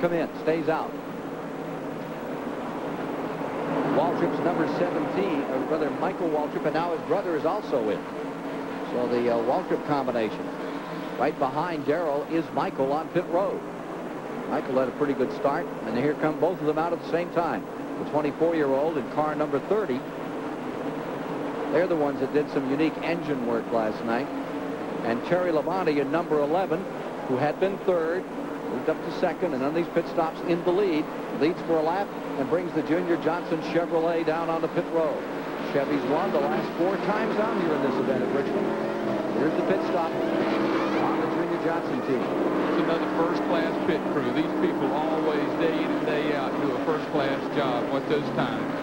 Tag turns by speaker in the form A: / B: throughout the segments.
A: come in, stays out. Waltrip's number 17, or rather Michael Waltrip, and now his brother is also in. So the Waltrip combination. Right behind Darrell is Michael on pit road. Michael had a pretty good start, and here come both of them out at the same time. The 24-year-old in car number 30. They're the ones that did some unique engine work last night. And Terry Labonte in number 11, who had been third, moved up to second, and on these pit stops in the lead, leads for a lap and brings the Junior Johnson Chevrolet down on the pit road. Chevy's won the last 4 times down here in this event at Richmond. Here's the pit stop on the Junior Johnson team.
B: It's another first-class pit crew. These people always, day in and day out, do a first-class job. What those times?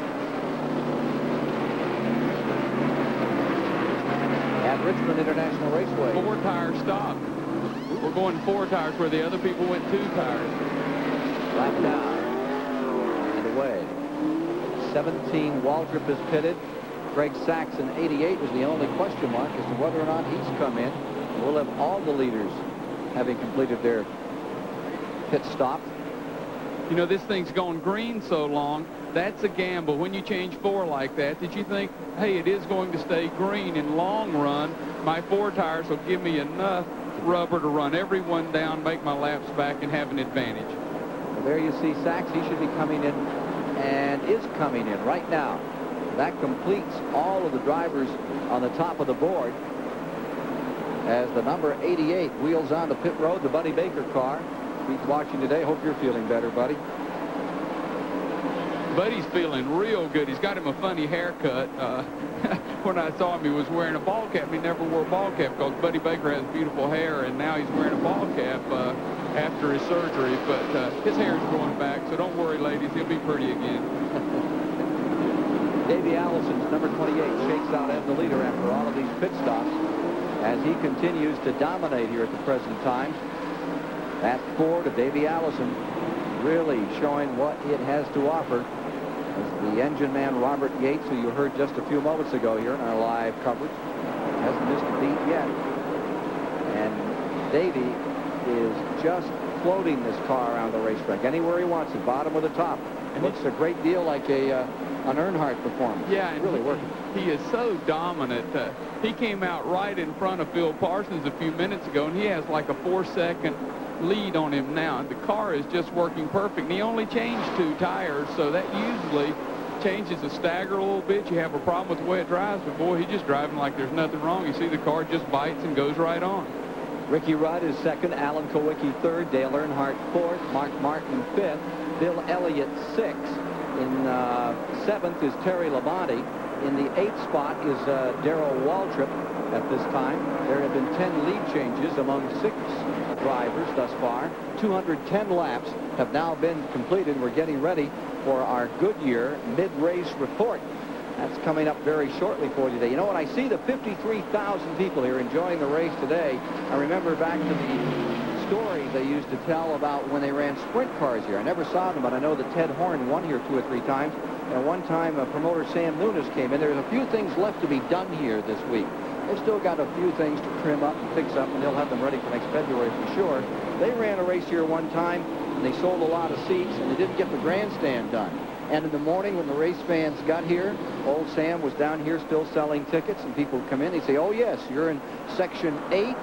A: At Richmond International Raceway.
B: 4-tire stop. We're going 4 tires where the other people went 2 tires.
A: Lap down and away. 17, Waltrip is pitted. Greg Sachs in 88 was the only question mark as to whether or not he's come in. We'll have all the leaders having completed their pit stop.
B: You know, this thing's gone green so long, that's a gamble. When you change 4 like that, did you think, hey, it is going to stay green in long run, my 4 tires will give me enough rubber to run everyone down, make my laps back, and have an advantage?
A: Well, there you see Sachs. He should be coming in and is coming in right now. That completes all of the drivers on the top of the board as the number 88 wheels on the pit road, the Buddy Baker car. He's watching today. Hope you're feeling better, Buddy.
B: Buddy's feeling real good. He's got him a funny haircut. When I saw him, he was wearing a ball cap. He never wore a ball cap because Buddy Baker has beautiful hair, and now he's wearing a ball cap after his surgery. But his hair's growing back, so don't worry, ladies. He'll be pretty again.
A: Davey Allison's number 28 shakes out as the leader after all of these pit stops as he continues to dominate here at the present time. That Ford of Davey Allison really showing what it has to offer. As the engine man Robert Yates, who you heard just a few moments ago here in our live coverage, hasn't missed a beat yet. And Davey is just floating this car around the racetrack anywhere he wants it, bottom or the top. It looks a great deal like an Earnhardt performance.
B: Yeah,
A: it's really working.
B: He is so dominant. He came out right in front of Phil Parsons a few minutes ago, and he has like a 4-second lead on him now. The car is just working perfect. And he only changed 2 tires, so that usually changes the stagger a little bit. You have a problem with the way it drives, but boy, he's just driving like there's nothing wrong. You see the car just bites and goes right on.
A: Ricky Rudd is second, Alan Kowicki third, Dale Earnhardt fourth, Mark Martin fifth, Bill Elliott sixth. In seventh is Terry Labonte. In the 8th spot is Darrell Waltrip at this time. There have been 10 lead changes among 6 drivers thus far. 210 laps have now been completed. We're getting ready for our Goodyear mid-race report. That's coming up very shortly for you today. You know, when I see the 53,000 people here enjoying the race today, I remember back to the stories they used to tell about when they ran sprint cars here. I never saw them, but I know that Ted Horn won here 2 or 3 times. And one time, promoter Sam Nunes came in. There's a few things left to be done here this week. They've still got a few things to trim up and fix up, and they'll have them ready for next February for sure. They ran a race here one time, and they sold a lot of seats, and they didn't get the grandstand done. And in the morning when the race fans got here, old Sam was down here still selling tickets, and people would come in. He'd say, oh, yes, you're in section 8,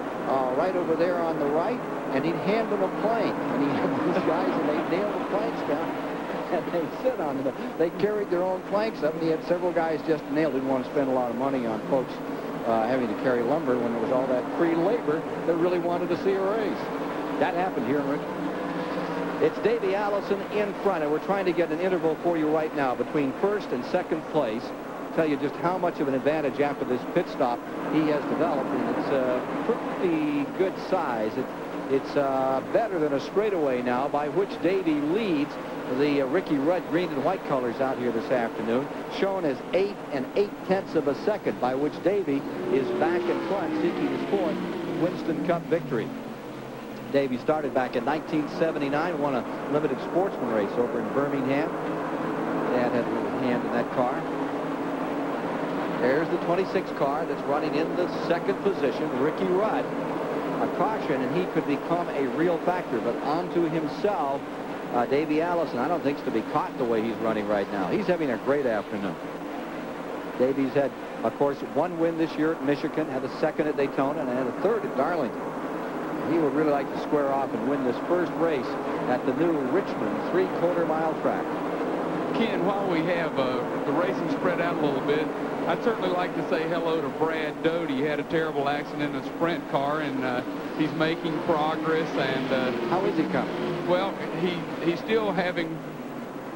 A: right over there on the right. And he'd hand them a plank. And he had these guys, and they nailed the planks down, and they'd sit on them. They carried their own planks up, and he had several guys just nailed. Didn't want to spend a lot of money on folks having to carry lumber when there was all that free labor that really wanted to see a race. That happened here in Richmond. It's Davey Allison in front, and we're trying to get an interval for you right now between first and second place. Tell you just how much of an advantage after this pit stop he has developed, and it's a pretty good size. It's better than a straightaway now, by which Davey leads the Ricky Rudd green and white colors out here this afternoon, shown as 8 8/10 of a second, by which Davey is back in front, seeking his 4th Winston Cup victory. Davey started back in 1979, won a limited sportsman race over in Birmingham. Dad had a little hand in that car. There's the 26 car that's running in the 2nd position, Ricky Rudd. A caution, and he could become a real factor, but onto himself Davey Allison, I don't think is to be caught the way he's running right now. He's having a great afternoon. Davey's had, of course, 1 win this year at Michigan, had a 2nd at Daytona, and had a 3rd at Darlington. He would really like to square off and win this first race at the new Richmond 3/4 mile track.
B: Ken, while we have the racing spread out a little bit, I'd certainly like to say hello to Brad Doty. He had a terrible accident in a sprint car, and he's making progress. And
A: how is he coming?
B: Well, he's still having.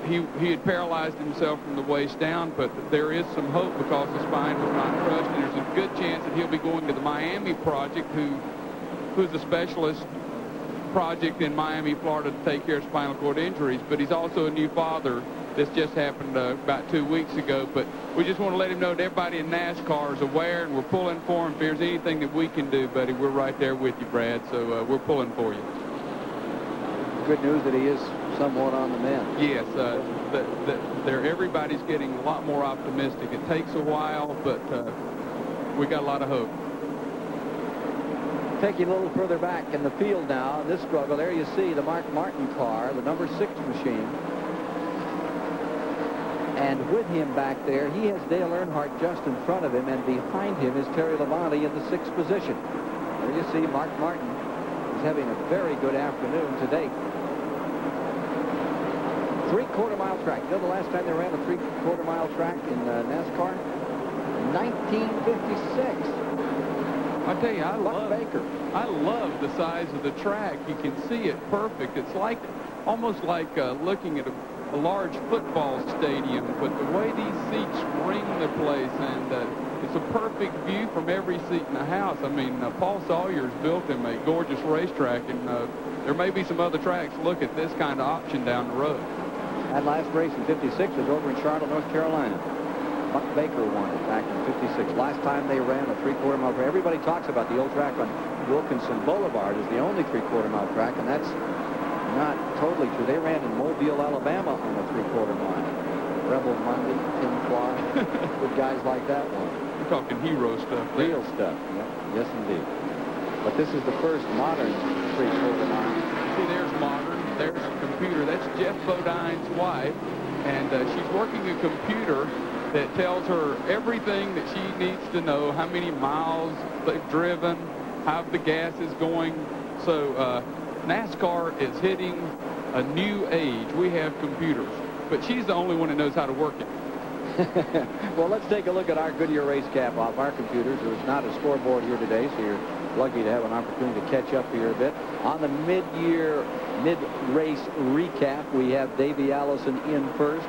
B: He had paralyzed himself from the waist down, but there is some hope because the spine was not crushed, and there's a good chance that he'll be going to the Miami project, who's a specialist project in Miami, Florida, to take care of spinal cord injuries. But he's also a new father. This just happened about 2 weeks ago. But we just want to let him know that everybody in NASCAR is aware, and we're pulling for him. If there's anything that we can do, buddy, we're right there with you, Brad. So we're pulling for you.
A: Good news that he is somewhat on the mend.
B: Yes, everybody's getting a lot more optimistic. It takes a while, but we got a lot of hope.
A: Taking a little further back in the field now, this struggle, there you see the Mark Martin car, the number 6 machine. And with him back there, he has Dale Earnhardt just in front of him, and behind him is Terry Labonte in the 6th position. There you see Mark Martin is having a very good afternoon today. 3/4 mile track. You know the last time they ran a 3/4 mile track in NASCAR? 1956.
B: I tell you, I love the size of the track. You can see it perfect. It's like almost like looking at a large football stadium, but the way these seats ring the place, and it's a perfect view from every seat in the house. I mean, Paul Sawyer's built him a gorgeous racetrack, and there may be some other tracks look at this kind of option down the road.
A: That last race in 56 was over in Charlotte, North Carolina. Buck Baker won it back in 56. Last time they ran a 3/4 mile track. Everybody talks about the old track on Wilkinson Boulevard as the only 3/4 mile track, and that's not totally true. They ran in Mobile, Alabama on a 3/4 mile. Rebel Monday, Tim Clark, good guys like that one.
B: We're talking hero stuff.
A: Real stuff. Yeah. Yes, indeed. But this is the first modern 3/4 mile.
B: See, there's modern. There's a computer. That's Jeff Bodine's wife, and she's working a computer that tells her everything that she needs to know, how many miles they've driven, how the gas is going. So NASCAR is hitting a new age. We have computers, but she's the only one that knows how to work it.
A: Well, let's take a look at our Goodyear race cap off our computers. There's not a scoreboard here today, so you're lucky to have an opportunity to catch up here a bit. On the mid-race recap, we have Davey Allison in first,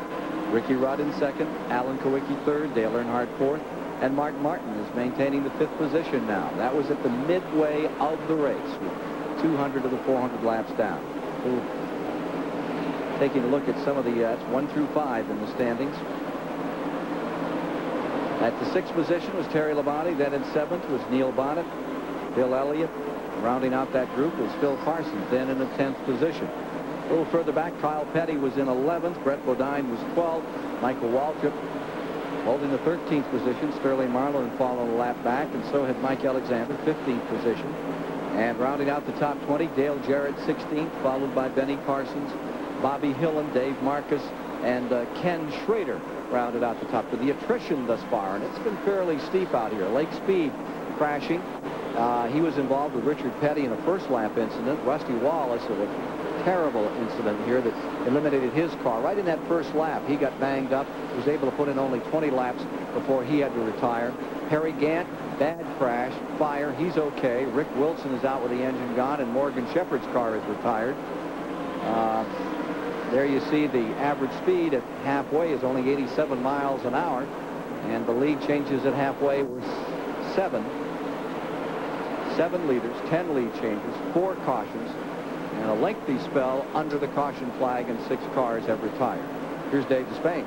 A: Ricky Rudd in second, Alan Kawicki third, Dale Earnhardt fourth, and Mark Martin is maintaining the 5th position now. That was at the midway of the race, with 200 of the 400 laps down. Taking a look at some of the 1 through 5 in the standings. At the 6th position was Terry Labonte. Then in 7th was Neil Bonnet. Bill Elliott. Rounding out that group was Phil Parsons, then in the 10th position. A little further back, Kyle Petty was in 11th. Brett Bodine was 12th. Michael Waltrip holding the 13th position. Sterling Marlin followed a lap back, and so had Mike Alexander, 15th position. And rounding out the top 20, Dale Jarrett, 16th, followed by Benny Parsons, Bobby Hillen, Dave Marcus, and Ken Schrader rounded out the top. But the attrition thus far, and it's been fairly steep out here. Lake Speed crashing. He was involved with Richard Petty in a first lap incident. Rusty Wallace, a terrible incident here that eliminated his car. Right in that first lap, he got banged up, was able to put in only 20 laps before he had to retire. Harry Gant, bad crash, fire, he's okay. Rick Wilson is out with the engine gone, and Morgan Shepherd's car is retired. There you see the average speed at halfway is only 87 miles an hour, and the lead changes at halfway were 7 leaders, 10 lead changes, 4 cautions, and a lengthy spell under the caution flag, and 6 cars have retired. Here's Dave Despain.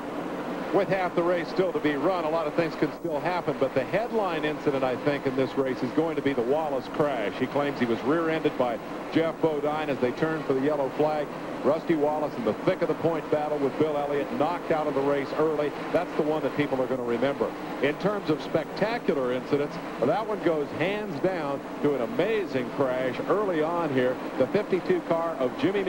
C: With half the race still to be run, a lot of things can still happen, but the headline incident, I think, in this race is going to be the Wallace crash. He claims he was rear-ended by Jeff Bodine as they turned for the yellow flag. Rusty Wallace, in the thick of the point battle with Bill Elliott, knocked out of the race early. That's the one that people are going to remember. In terms of spectacular incidents, that one goes hands down to an amazing crash early on here. The 52 car of Jimmy